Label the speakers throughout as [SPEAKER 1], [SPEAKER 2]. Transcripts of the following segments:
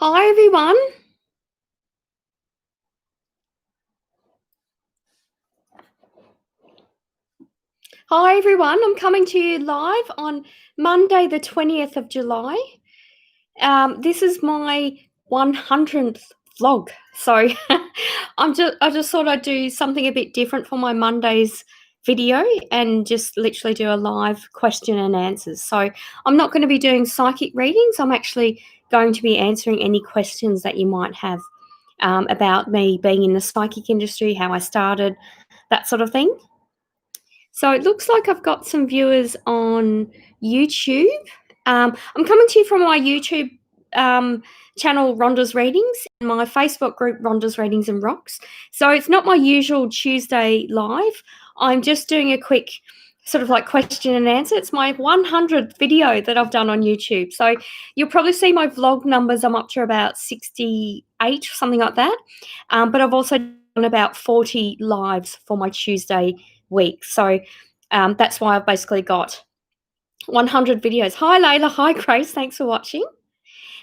[SPEAKER 1] Hi everyone. Hi everyone. I'm coming to you live on Monday, the 20th of July. This is my 100th vlog. So I just thought I'd do something a bit different for my Monday's video and just literally do a live question and answers. So I'm not going to be doing psychic readings. I'm actually going to be answering any questions that you might have about me being in the psychic industry, how I started, that sort of thing. So it looks like I've got some viewers on YouTube. I'm coming to you from my YouTube channel, Rhonda's Readings, and my Facebook group, Rhonda's Readings and Rocks. So it's not my usual Tuesday live. I'm just doing a quick sort of like question and answer. It's my 100th video that I've done on YouTube. So you'll probably see my vlog numbers. I'm up to about 68, something like that. But I've also done about 40 lives for my Tuesday week. So that's why I've basically got 100 videos. Hi, Layla. Hi, Grace. Thanks for watching.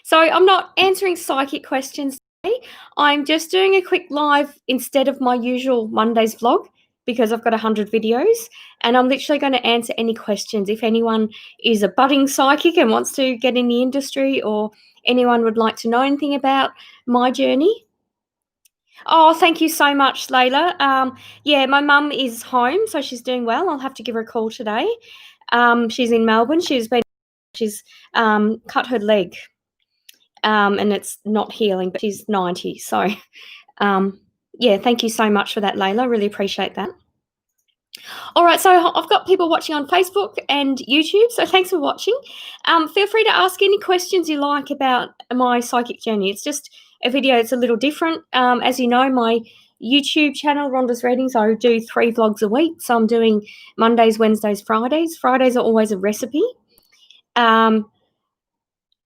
[SPEAKER 1] So I'm not answering psychic questions today. I'm just doing a quick live instead of my usual Monday's vlog because I've got 100 videos, and I'm literally going to answer any questions. If anyone is a budding psychic and wants to get in the industry, or anyone would like to know anything about my journey. Oh, thank you so much, Layla. Yeah, my mum is home, so she's doing well. I'll have to give her a call today. She's in Melbourne. She's cut her leg, and it's not healing, but she's 90. So, yeah, thank you so much for that, Layla. Really appreciate that. All right, so I've got people watching on Facebook and YouTube, so thanks for watching. Feel free to ask any questions you like about my psychic journey. It's just a video that's a little different. As you know, my YouTube channel, Rhonda's Readings, I do 3 vlogs a week. So I'm doing Mondays, Wednesdays, Fridays. Fridays are always a recipe.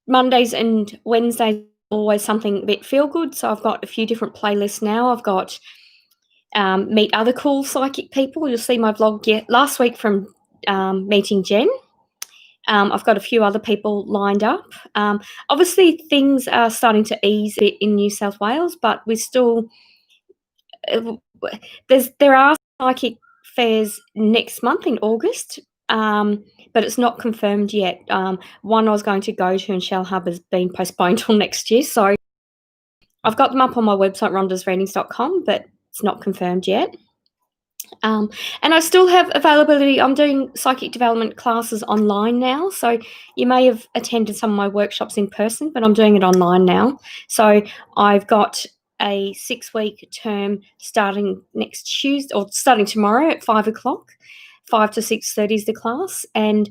[SPEAKER 1] Mondays and Wednesdays always something a bit feel good. So I've got a few different playlists now. I've got meet other cool psychic people. You'll see my vlog last week from meeting Jen. I've got a few other people lined up. Obviously, things are starting to ease a bit in New South Wales, but we're still there are psychic fairs next month in August, but it's not confirmed yet. One I was going to go to in Shellhub has been postponed till next year, so I've got them up on my website, rondasreadings.com, but it's not confirmed yet. And I still have availability. I'm doing psychic development classes online now. So you may have attended some of my workshops in person, but I'm doing it online now. So I've got a 6-week term starting next Tuesday, or starting tomorrow at 5 o'clock. 5 to 6:30 is the class, and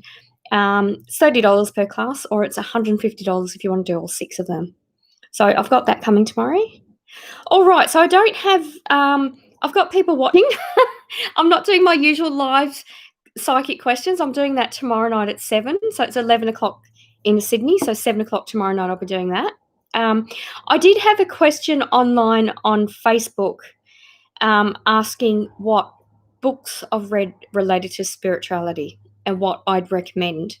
[SPEAKER 1] $30 per class, or it's $150 if you want to do all 6 of them. So I've got that coming tomorrow. All right, so I don't have, I've got people watching. I'm not doing my usual live psychic questions. I'm doing that tomorrow night at 7. So it's 11 o'clock in Sydney. So 7 o'clock tomorrow night, I'll be doing that. I did have a question online on Facebook asking what books I've read related to spirituality and what I'd recommend.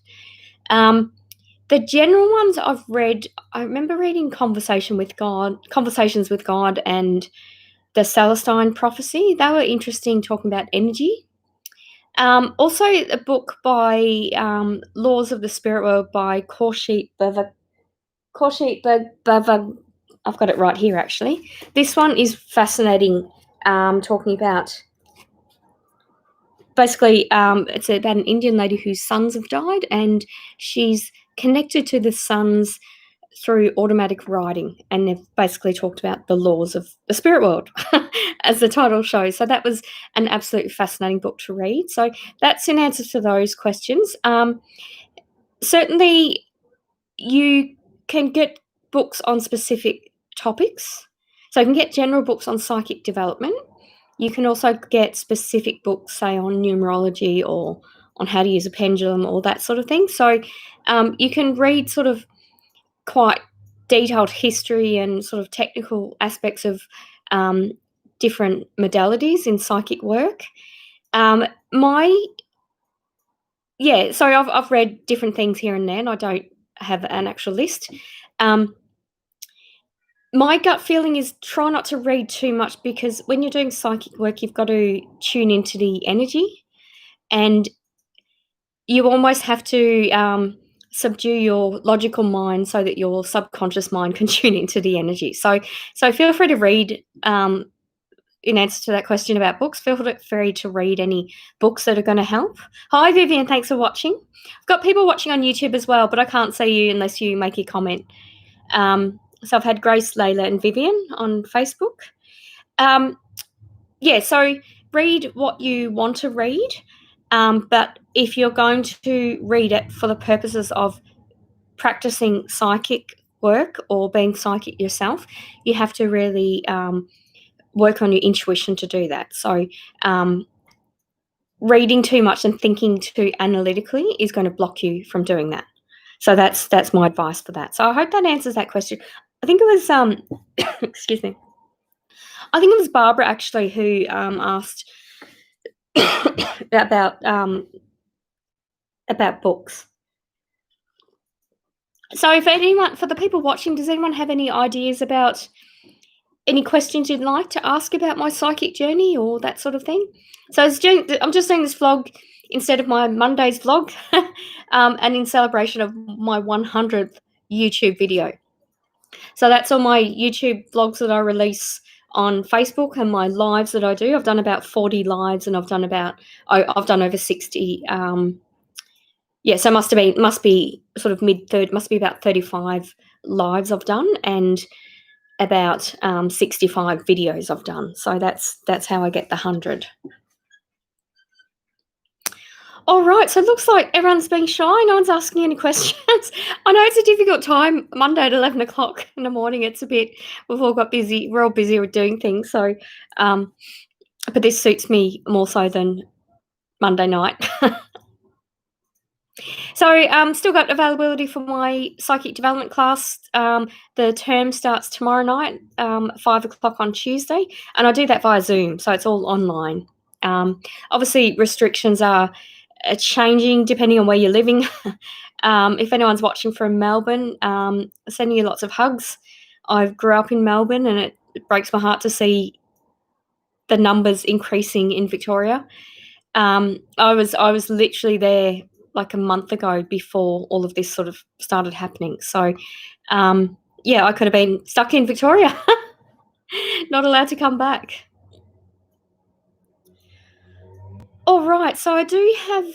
[SPEAKER 1] The general ones I've read, I remember reading Conversations with God and the Celestine Prophecy. They were interesting, talking about energy. Also, a book by Laws of the Spirit World by Kaushik Bava. I've got it right here, actually. This one is fascinating, talking about, basically, it's about an Indian lady whose sons have died, and she's connected to the sons through automatic writing, and they've basically talked about the laws of the spirit world, as the title shows. So that was an absolutely fascinating book to read. So that's in answer to those questions. Certainly, you can get books on specific topics. So you can get general books on psychic development. You can also get specific books, say, on numerology or on how to use a pendulum or that sort of thing. So you can read sort of quite detailed history and sort of technical aspects of different modalities in psychic work. So I've read different things here and there, and I don't have an actual list. My gut feeling is try not to read too much because when you're doing psychic work, you've got to tune into the energy, and you almost have to subdue your logical mind so that your subconscious mind can tune into the energy. So feel free to read. In answer to that question about books, feel free to read any books that are going to help. Hi, Vivian. Thanks for watching. I've got people watching on YouTube as well, but I can't see you unless you make a comment. So I've had Grace, Layla, and Vivian on Facebook. So read what you want to read, but if you're going to read it for the purposes of practicing psychic work or being psychic yourself, you have to really work on your intuition to do that. So reading too much and thinking too analytically is going to block you from doing that. So that's my advice for that. So I hope that answers that question. I think it was excuse me. I think it was Barbara actually who asked about books. So if anyone, for the people watching, does anyone have any ideas about any questions you'd like to ask about my psychic journey or that sort of thing? So I'm just doing this vlog instead of my Monday's vlog, and in celebration of my 100th YouTube video. So that's all my YouTube vlogs that I release on Facebook and my lives that I do. I've done about 40 lives, and I've done over 60. So must be sort of must be about 35 lives I've done, and about 65 videos I've done. So that's how I get the 100. All right, so it looks like everyone's being shy. No one's asking any questions. I know it's a difficult time, Monday at 11 o'clock in the morning. We've all got busy. We're all busy with doing things. So, but this suits me more so than Monday night. So, still got availability for my psychic development class. The term starts tomorrow night, 5 o'clock on Tuesday, and I do that via Zoom, so it's all online. Obviously, restrictions are changing depending on where you're living. If anyone's watching from Melbourne, sending you lots of hugs. I grew up in Melbourne, and it breaks my heart to see the numbers increasing in Victoria. I was literally there like a month ago before all of this sort of started happening. So, I could have been stuck in Victoria, not allowed to come back. All right, so I do have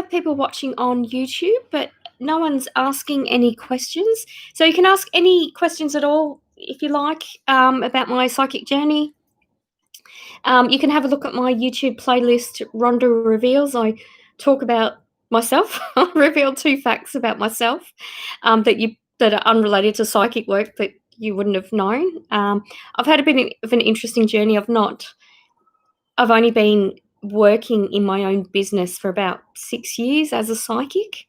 [SPEAKER 1] people watching on YouTube, but no one's asking any questions. So you can ask any questions at all if you like about my psychic journey. You can have a look at my YouTube playlist, Rhonda Reveals. I talk about myself. I reveal 2 facts about myself that are unrelated to psychic work that you wouldn't have known. I've had a bit of an interesting journey. I've only been working in my own business for about 6 years as a psychic.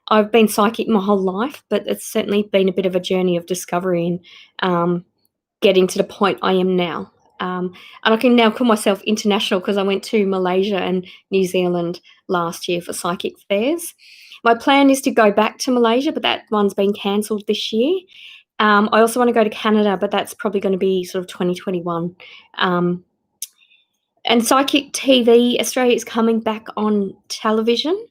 [SPEAKER 1] I've been psychic my whole life, but it's certainly been a bit of a journey of discovery and getting to the point I am now. And I can now call myself international because I went to Malaysia and New Zealand last year for psychic fairs. My plan is to go back to Malaysia, but that one's been cancelled this year. I also want to go to Canada, but that's probably going to be sort of 2021. And Psychic TV Australia is coming back on television.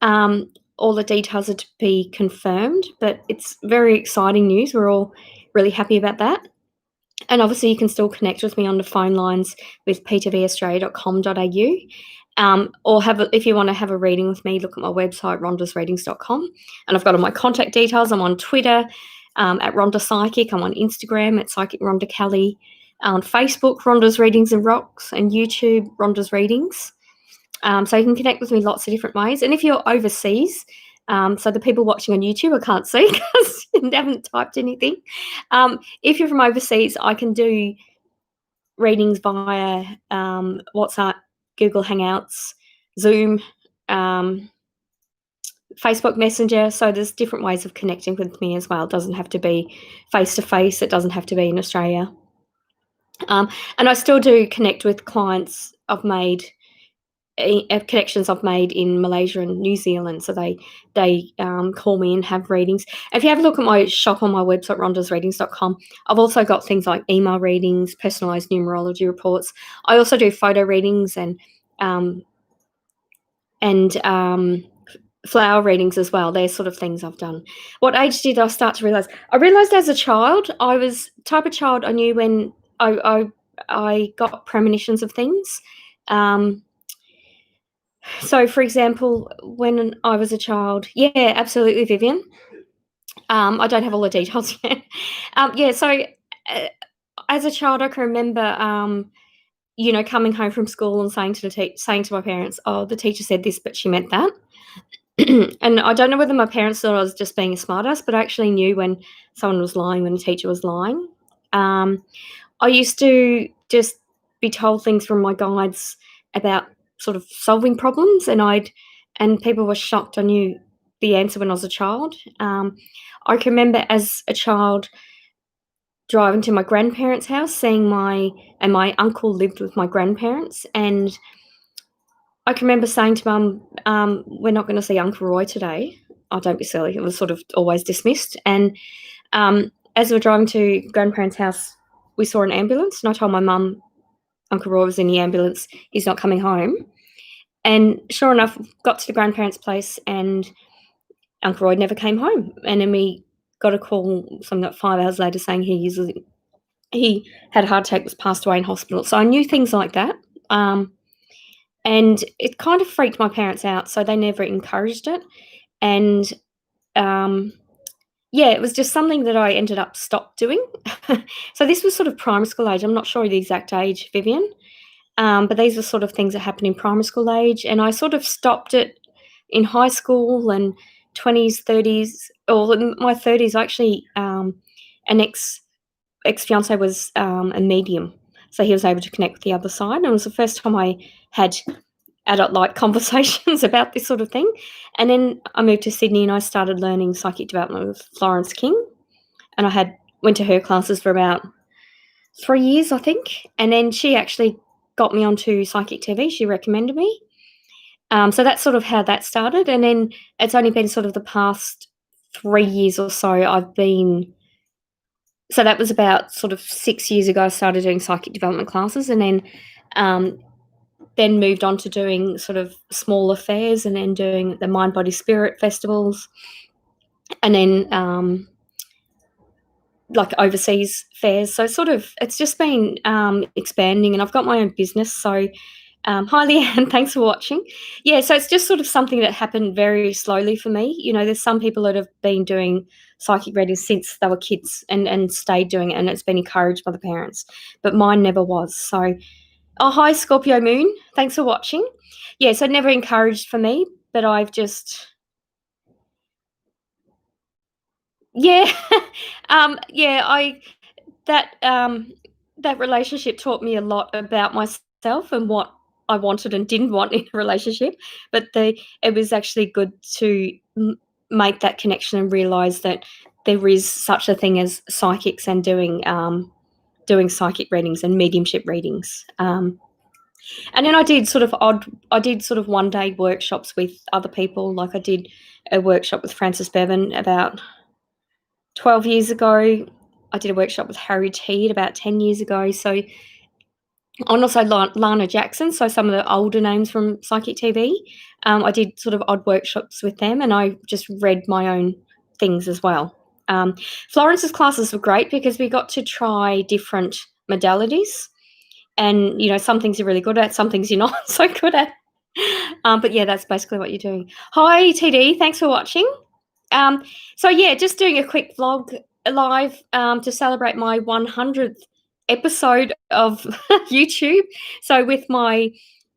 [SPEAKER 1] All the details are to be confirmed, but it's very exciting news. We're all really happy about that. And obviously, you can still connect with me on the phone lines with ptvaustralia.com.au. Or if you want to have a reading with me, look at my website, rondasreadings.com. And I've got all my contact details. I'm on Twitter at Rhonda Psychic. I'm on Instagram at Psychic Rhonda Kelly. On Facebook, Rhonda's Readings and Rocks, and YouTube, Rhonda's Readings. So you can connect with me lots of different ways. And if you're overseas, so the people watching on YouTube, I can't see because you haven't typed anything. If you're from overseas, I can do readings via WhatsApp, Google Hangouts, Zoom, Facebook Messenger. So there's different ways of connecting with me as well. It doesn't have to be face-to-face. It doesn't have to be in Australia. And I still do connect with clients I've made connections I've made in Malaysia and New Zealand, so they call me and have readings. If you have a look at my shop on my website, rhondasreadings.com, I've also got things like email readings, personalised numerology reports. I also do photo readings um, and flower readings as well. They're sort of things I've done. What age did I start to realise? I realised as a child. I was the type of child I knew when I got premonitions of things. So, for example, when I was a child, yeah, absolutely, Vivian. I don't have all the details yet. Yeah, so uh, as a child, I can remember, coming home from school and saying to my parents, "Oh, the teacher said this, but she meant that." And I don't know whether my parents thought I was just being a smartass, but I actually knew when someone was lying, when a teacher was lying. Um, I used to just be told things from my guides about sort of solving problems, and people were shocked I knew the answer when I was a child. I can remember as a child driving to my grandparents' house, seeing my uncle lived with my grandparents, and I can remember saying to Mum, "We're not going to see Uncle Roy today." Oh, don't be silly. It was sort of always dismissed. And as we were driving to grandparents' house, we saw an ambulance, and I told my mum, "Uncle Roy was in the ambulance. He's not coming home." And sure enough, got to the grandparents' place, and Uncle Roy never came home. And then we got a call something like 5 hours later saying he had a heart attack, was passed away in hospital. So I knew things like that. And it kind of freaked my parents out, so they never encouraged it. And yeah, it was just something that I ended up stopped doing. So this was sort of primary school age. I'm not sure the exact age, Vivian, but these were sort of things that happened in primary school age, and I sort of stopped it in high school and 20s, 30s, or in my 30s. Actually, an ex-fiance was a medium, so he was able to connect with the other side, and it was the first time I had adult-like conversations about this sort of thing. And then I moved to Sydney and I started learning psychic development with Florence King, and I went to her classes for about 3 years, I think, and then she actually got me onto Psychic TV. She recommended me. So that's sort of how that started, and then it's only been sort of the past 3 years or so so that was about sort of 6 years ago I started doing psychic development classes, and then moved on to doing sort of small affairs, and then doing the Mind, Body, Spirit festivals, and then like overseas fairs. So sort of it's just been expanding, and I've got my own business. So hi, Leanne, thanks for watching. Yeah, so it's just sort of something that happened very slowly for me. There's some people that have been doing psychic readings since they were kids and stayed doing it, and it's been encouraged by the parents, but mine never was. So oh, hi, Scorpio Moon. Thanks for watching. Yeah, so never encouraged for me, but I've just, yeah, yeah, that relationship taught me a lot about myself and what I wanted and didn't want in a relationship. But it was actually good to make that connection and realize that there is such a thing as psychics and doing psychic readings and mediumship readings. And then I did sort of one day workshops with other people. Like I did a workshop with Francis Bevan about 12 years ago. I did a workshop with Harry Teed about 10 years ago. So, and also Lana Jackson, so some of the older names from Psychic TV. I did sort of odd workshops with them, and I just read my own things as well. Florence's classes were great because we got to try different modalities. And, some things you're really good at, some things you're not so good at. But yeah, that's basically what you're doing. Hi, TD. Thanks for watching. So yeah, just doing a quick vlog live to celebrate my 100th episode of YouTube. So with my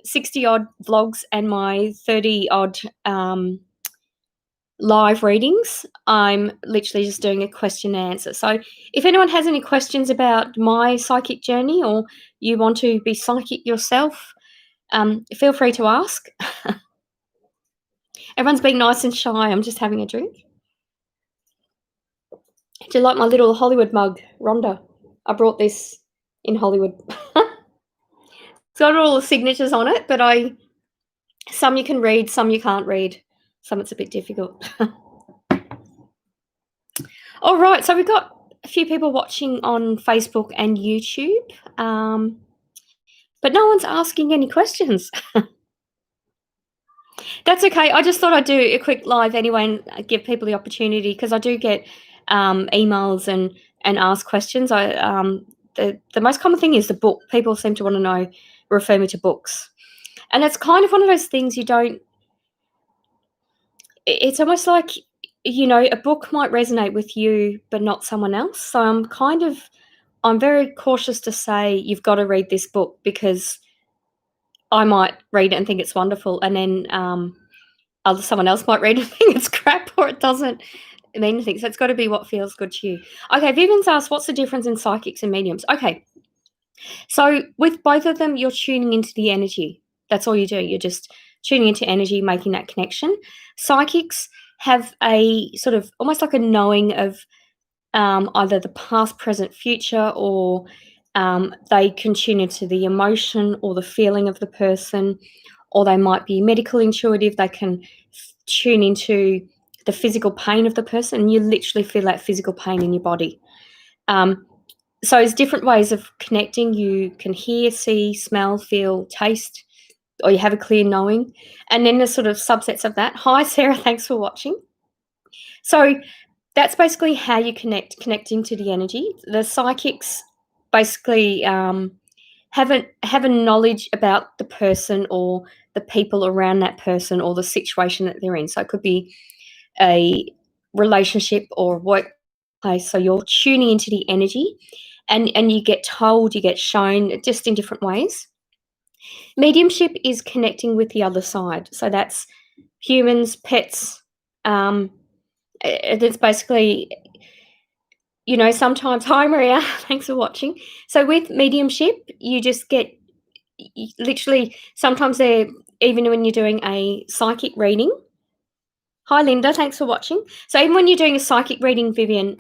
[SPEAKER 1] 60 odd vlogs and my 30 odd live readings, I'm literally just doing a question and answer. So if anyone has any questions about my psychic journey, or you want to be psychic yourself, feel free to ask. Everyone's being nice and shy. I'm just having a drink. Do you like my little Hollywood mug, Rhonda? I brought this in Hollywood. It's got all the signatures on it, but I Some you can read, some you can't read. Some it's a bit difficult. All right, so we've got a few people watching on Facebook and YouTube, but no one's asking any questions. That's okay. I just thought I'd do a quick live anyway and give people the opportunity because I do get emails and ask questions. The most common thing is the book. People seem to want to know, refer me to books, and it's kind of one of those things you don't. It's almost like a book might resonate with you, but not someone else. So I'm very cautious to say you've got to read this book because I might read it and think it's wonderful, and then someone else might read it and think it's crap or it doesn't mean anything. So it's got to be what feels good to you. Okay, Vivian's asked, what's the difference in psychics and mediums? Okay, so with both of them, you're tuning into the energy. That's all you do. You're just tuning into energy, making that connection. Psychics have a sort of almost like a knowing of either the past, present, future, or they can tune into the emotion or the feeling of the person, or they might be medical intuitive. They can tune into the physical pain of the person, and you literally feel that physical pain in your body. So there's different ways of connecting. You can hear, see, smell, feel, taste, or you have a clear knowing. And then there's sort of subsets of that. Hi, Sarah, thanks for watching. So that's basically how you connecting to the energy. The psychics basically have a knowledge about the person or the people around that person or the situation that they're in. So it could be a relationship or workplace. So you're tuning into the energy and you get told, you get shown just in different ways. Mediumship is connecting with the other side. So that's humans, pets. It's basically, sometimes, hi Maria, thanks for watching. So with mediumship, you just get literally, sometimes even when you're doing a psychic reading. Hi Linda, thanks for watching. So even when you're doing a psychic reading, Vivian,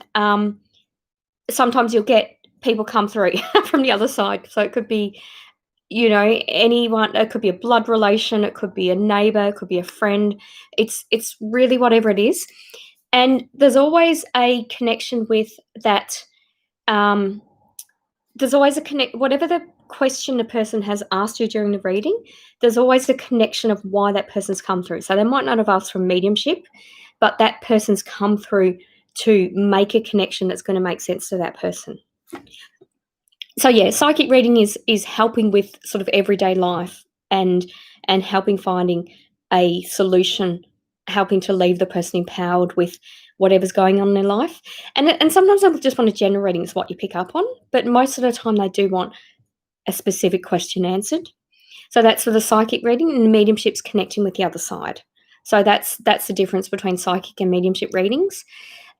[SPEAKER 1] sometimes you'll get people come through from the other side. So it could be, anyone. It could be a blood relation, it could be a neighbor, it could be a friend. It's really whatever it is. And there's always a connection with that. There's always whatever the question the person has asked you during the reading, there's always a connection of why that person's come through. So they might not have asked for mediumship, but that person's come through to make a connection that's going to make sense to that person. So yeah, psychic reading is helping with sort of everyday life and helping finding a solution, helping to leave the person empowered with whatever's going on in their life. And sometimes I just want a general reading is what you pick up on, but most of the time they do want a specific question answered. So that's for the psychic reading, and mediumship's connecting with the other side. So that's the difference between psychic and mediumship readings.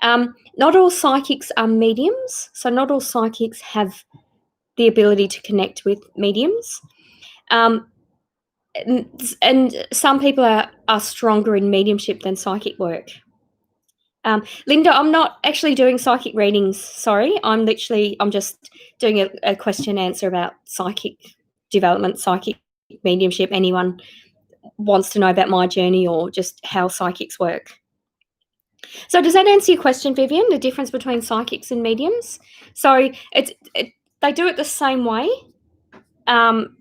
[SPEAKER 1] Not all psychics are mediums, so not all psychics have the ability to connect with mediums. And some people are stronger in mediumship than psychic work. Linda, I'm not actually doing psychic readings. Sorry, I'm just doing a question answer about psychic development, psychic mediumship. Anyone wants to know about my journey or just how psychics work. So does that answer your question, Vivian, the difference between psychics and mediums? So they do it the same way. And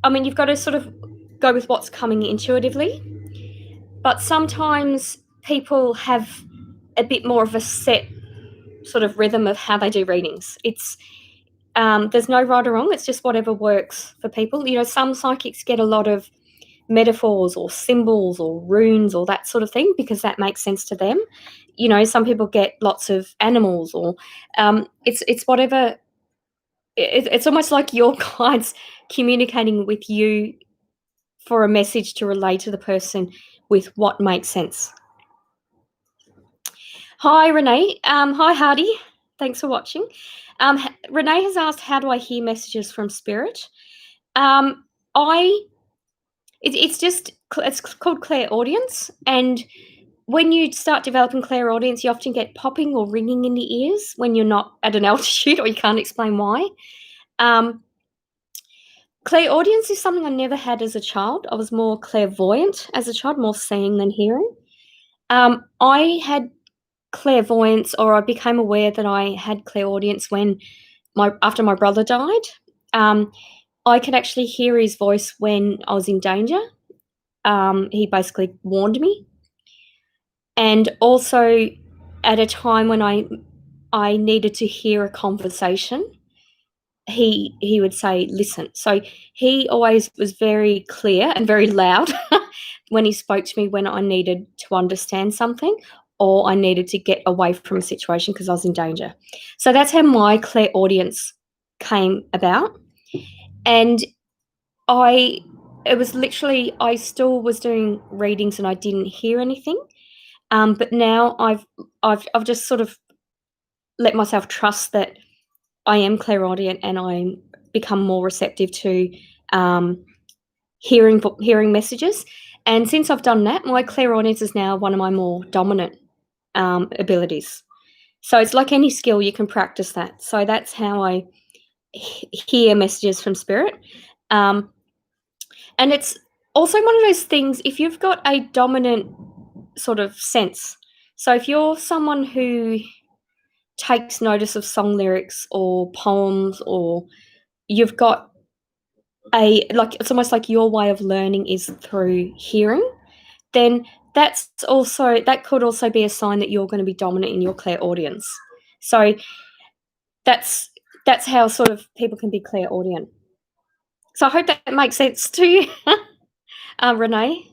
[SPEAKER 1] I mean, you've got to sort of go with what's coming intuitively. But sometimes people have a bit more of a set sort of rhythm of how they do readings. There's no right or wrong. It's just whatever works for people. Some psychics get a lot of metaphors or symbols or runes or that sort of thing because that makes sense to them. Some people get lots of animals or it's whatever. It's almost like your guides communicating with you for a message to relay to the person with what makes sense. Hi, Renee. Hi, Hardy. Thanks for watching. Renee has asked, how do I hear messages from spirit? It's called clairaudience, and when you start developing clairaudience, you often get popping or ringing in the ears when you're not at an altitude or you can't explain why. Clairaudience is something I never had as a child. I was more clairvoyant as a child, more seeing than hearing. I had clairvoyance, or I became aware that I had clairaudience when after my brother died. I could actually hear his voice when I was in danger. He basically warned me. And also at a time when I needed to hear a conversation, he would say, listen. So he always was very clear and very loud when he spoke to me when I needed to understand something or I needed to get away from a situation because I was in danger. So that's how my clairaudience came about. And it was literally, I still was doing readings and I didn't hear anything. But now I've just sort of let myself trust that I am clairaudient and I become more receptive to hearing messages. And since I've done that, my clairaudience is now one of my more dominant abilities. So it's like any skill, you can practice that. So that's how I hear messages from spirit. And it's also one of those things, if you've got a dominant sort of sense, so if you're someone who takes notice of song lyrics or poems, or you've got it's almost like your way of learning is through hearing, then that could also be a sign that you're going to be dominant in your clairaudience. So that's how sort of people can be clairaudient. So I hope that makes sense to you, Renee.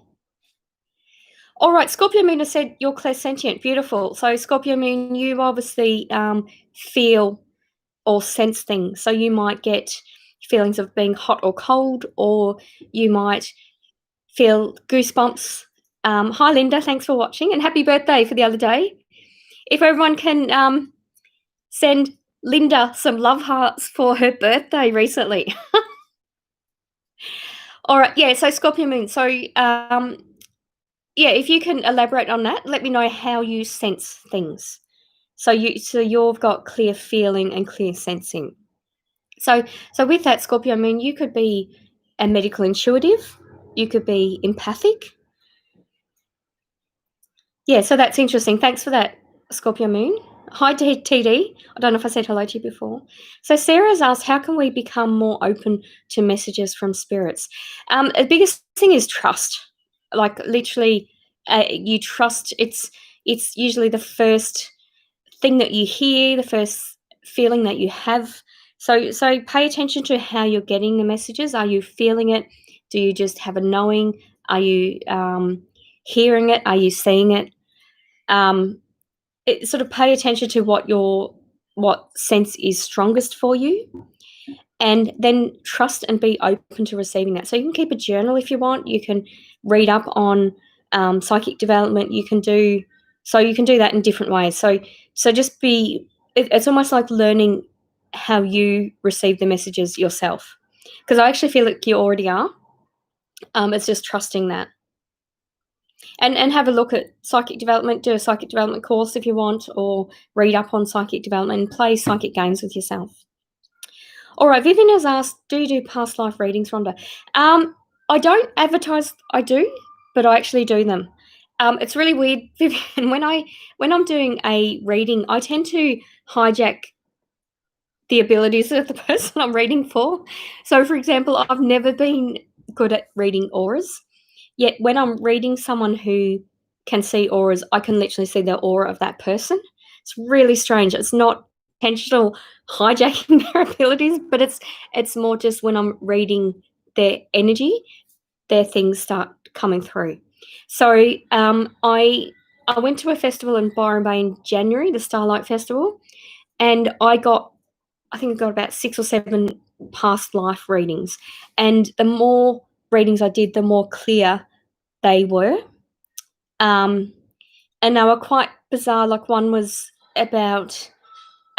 [SPEAKER 1] All right, Scorpio Moon has said you're clairsentient. Beautiful. So Scorpio Moon, you obviously feel or sense things. So you might get feelings of being hot or cold, or you might feel goosebumps. Hi, Linda. Thanks for watching, and happy birthday for the other day. If everyone can send Linda some love hearts for her birthday recently. All right, yeah, so Scorpio Moon. So, yeah, if you can elaborate on that, let me know how you sense things. So you've got clear feeling and clear sensing. So with that, Scorpio Moon, you could be a medical intuitive. You could be empathic. Yeah, so that's interesting. Thanks for that, Scorpio Moon. Hi, TD. I don't know if I said hello to you before. So Sarah's asked, how can we become more open to messages from spirits? The biggest thing is trust. Like literally, you trust. It's usually the first thing that you hear, the first feeling that you have. So pay attention to how you're getting the messages. Are you feeling it? Do you just have a knowing? Are you hearing it? Are you seeing it? Sort of pay attention to what sense is strongest for you, and then trust and be open to receiving that. So you can keep a journal if you want. You can read up on psychic development. You can do that in different ways. So just it's almost like learning how you receive the messages yourself, because I actually feel like you already are. It's just trusting that. And have a look at psychic development, do a psychic development course if you want, or read up on psychic development and play psychic games with yourself. All right, Vivian has asked, do you do past life readings, Rhonda? I don't advertise I do, but I actually do them. It's really weird, Vivian. When I'm doing a reading, I tend to hijack the abilities of the person I'm reading for. So, for example, I've never been good at reading auras. Yet when I'm reading someone who can see auras, I can literally see the aura of that person. It's really strange. It's not intentional hijacking their abilities, but it's more just when I'm reading their energy, their things start coming through. So I went to a festival in Byron Bay in January, the Starlight Festival, and I think I got about 6 or 7 past life readings. And the more readings I did, the more clear they were. And they were quite bizarre. Like one was about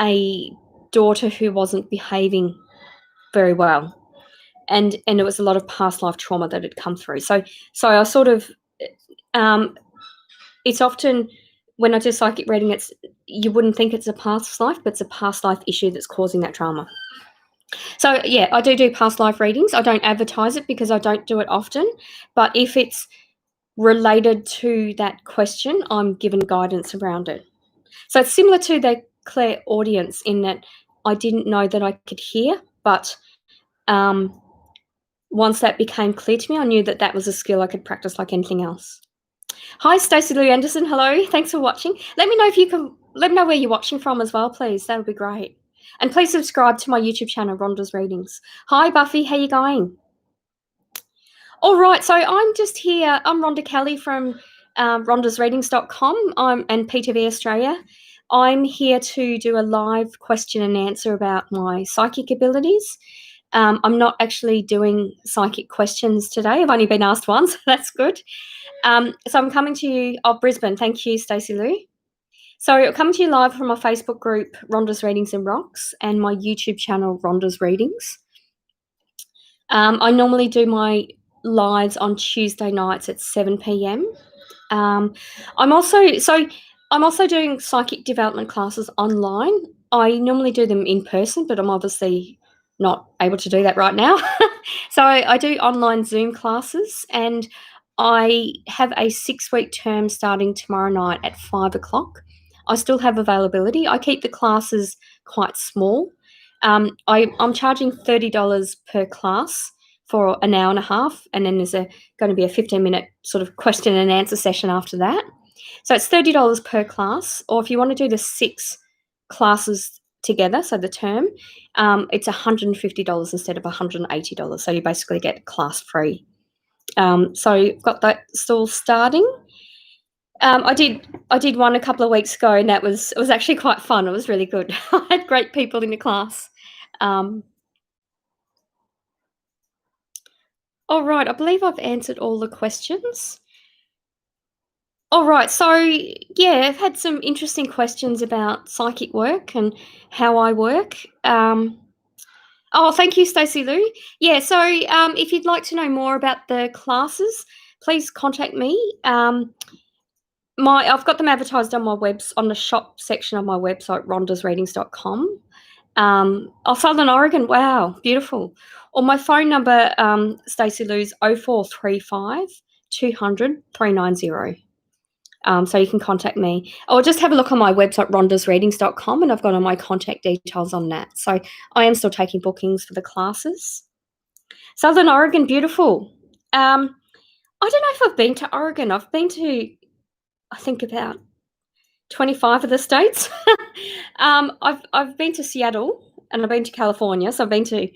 [SPEAKER 1] a daughter who wasn't behaving very well. And it was a lot of past life trauma that had come through. So I sort of, it's often when I do psychic reading, you wouldn't think it's a past life, but it's a past life issue that's causing that trauma. So, yeah, I do past life readings. I don't advertise it because I don't do it often, but if it's related to that question, I'm given guidance around it. So it's similar to the clairaudience in that I didn't know that I could hear, but once that became clear to me, I knew that that was a skill I could practice like anything else. Hi, Stacey Lou Anderson. Hello. Thanks for watching. Let me know if you can. Let me know where you're watching from as well, please. That would be great. And please subscribe to my YouTube channel, Rhonda's Readings. Hi, Buffy. How you going? All right. So I'm just here. I'm Rhonda Kelly from rhondasreadings.com and PTV Australia. I'm here to do a live question and answer about my psychic abilities. I'm not actually doing psychic questions today. I've only been asked once. So that's good. So I'm coming to you, Brisbane. Thank you, Stacey Lou. So I'm coming to you live from my Facebook group, Rhonda's Readings and Rocks, and my YouTube channel, Rhonda's Readings. I normally do my lives on Tuesday nights at 7 p.m. I'm also doing psychic development classes online. I normally do them in person, but I'm obviously not able to do that right now. So I do online Zoom classes, and I have a 6-week term starting tomorrow night at 5 o'clock. I still have availability. I keep the classes quite small. I'm charging $30 per class for an hour and a half, and then there's going to be a 15-minute sort of question and answer session after that. So it's $30 per class, or if you want to do the 6 classes together, so the term, it's $150 instead of $180. So you basically get class free. So I've got that still starting. I did one a couple of weeks ago, and it was actually quite fun. It was really good. I had great people in the class. All right, I believe I've answered all the questions. All right, so yeah, I've had some interesting questions about psychic work and how I work. Thank you, Stacey Lou. Yeah, so if you'd like to know more about the classes, please contact me. I've got them advertised on on the shop section of my website, rhondasreadings.com. Southern Oregon, wow, beautiful. Or my phone number, Stacey Lou's 0435 200 390. So you can contact me, or just have a look on my website, rhondasreadings.com, and I've got all my contact details on that. So I am still taking bookings for the classes. Southern Oregon, beautiful. I don't know if I've been to Oregon. I've been to, I think, about 25 of the states. I've been to Seattle, and I've been to California. So I've been to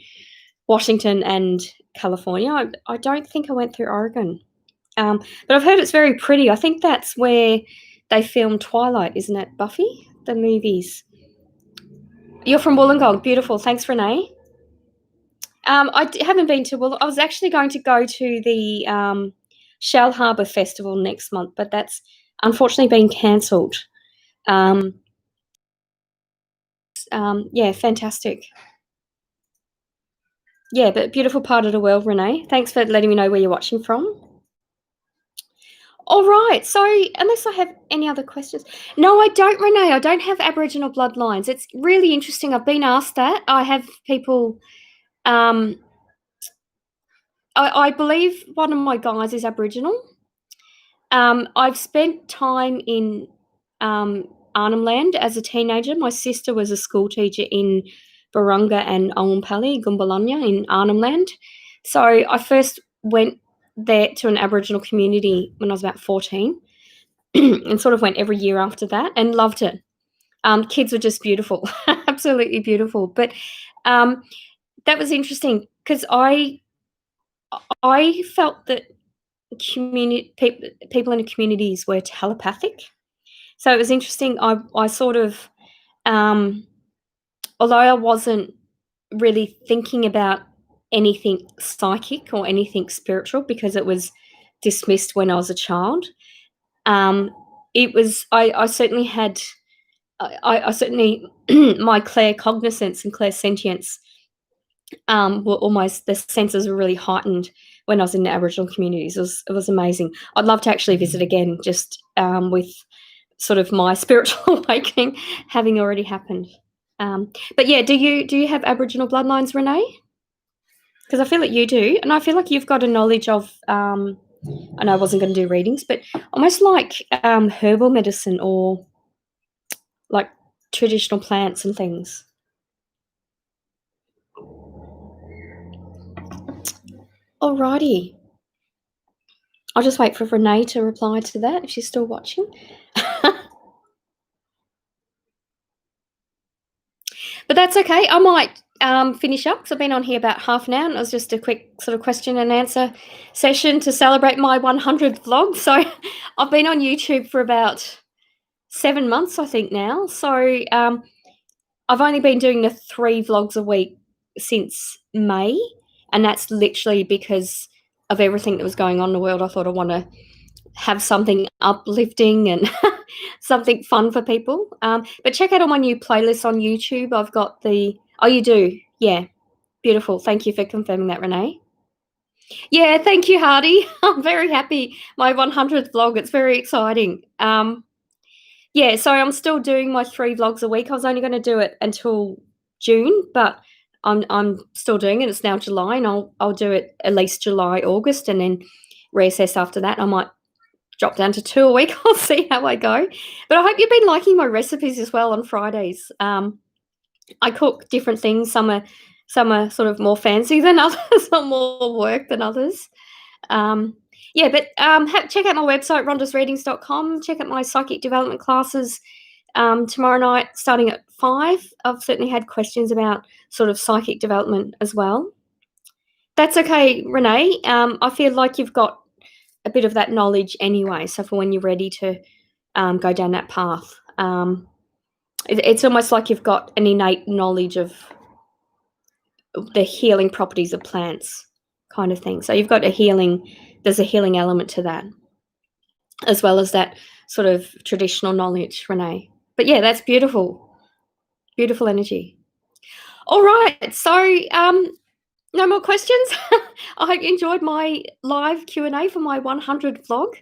[SPEAKER 1] Washington and California. I don't think I went through Oregon. But I've heard it's very pretty. I think that's where they filmed Twilight, isn't it, Buffy? The movies. You're from Wollongong. Beautiful. Thanks, Renee. Haven't been to Wollongong. I was actually going to go to the Shell Harbour Festival next month, but that's unfortunately been cancelled. Yeah, fantastic. Yeah, but beautiful part of the world, Renee. Thanks for letting me know where you're watching from. All right. So unless I have any other questions. No, I don't, Renee. I don't have Aboriginal bloodlines. It's really interesting. I've been asked that. I have people, I believe one of my guys is Aboriginal. I've spent time in Arnhem Land as a teenager. My sister was a school teacher in Barunga and Owampally, Gumbalanya in Arnhem Land. So I first went there to an Aboriginal community when I was about 14 and sort of went every year after that and loved it. Kids were just beautiful, absolutely beautiful. But that was interesting because I felt that people in the communities were telepathic. So it was interesting. I sort of, although I wasn't really thinking about anything psychic or anything spiritual because it was dismissed when I was a child, it was, I certainly had, I certainly, my claircognizance and clairsentience were almost, the senses were really heightened when I was in the Aboriginal communities. It was amazing. I'd love to actually visit again, just with sort of my spiritual awakening having already happened. But yeah, do you have Aboriginal bloodlines, Renee? Because I feel like you do, and I feel like you've got a knowledge of. I know I wasn't going to do readings, but almost like herbal medicine or like traditional plants and things. Alrighty. I'll just wait for Renee to reply to that if she's still watching. But that's okay. I might finish up because I've been on here about half an hour, and it was just a quick sort of question and answer session to celebrate my 100th vlog. So I've been on YouTube for about 7 months, I think now. So I've only been doing the 3 vlogs a week since May, and that's literally because of everything that was going on in the world. I thought I want to have something uplifting and something fun for people. But check out all my new playlists on YouTube. I've got the... Oh, you do? Yeah. Beautiful. Thank you for confirming that, Renee. Yeah, thank you, Hardy. I'm very happy. My 100th vlog. It's very exciting. Yeah, so I'm still doing my 3 vlogs a week. I was only going to do it until June, but I'm still doing it. It's now July, and I'll do it at least July, August, and then reassess after that. I might drop down to 2 a week. I'll see how I go. But I hope you've been liking my recipes as well on Fridays. I cook different things. Some are sort of more fancy than others, some more work than others. Yeah, but check out my website, rondasreadings.com. Check out my psychic development classes tomorrow night starting at 5. I've certainly had questions about sort of psychic development as well. That's okay, Renee. I feel like you've got a bit of that knowledge anyway, so for when you're ready to go down that path. It's almost like you've got an innate knowledge of the healing properties of plants kind of thing. So you've got there's a healing element to that, as well as that sort of traditional knowledge, Renee. But yeah, that's beautiful. Beautiful energy. All right. So no more questions. I hope you enjoyed my live Q&A for my 100 vlog.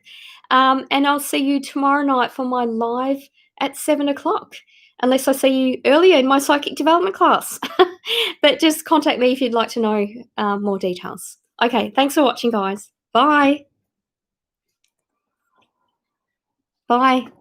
[SPEAKER 1] And I'll see you tomorrow night for my live at 7 o'clock, unless I see you earlier in my psychic development class. But just contact me if you'd like to know more details. Okay, thanks for watching, guys. Bye. Bye.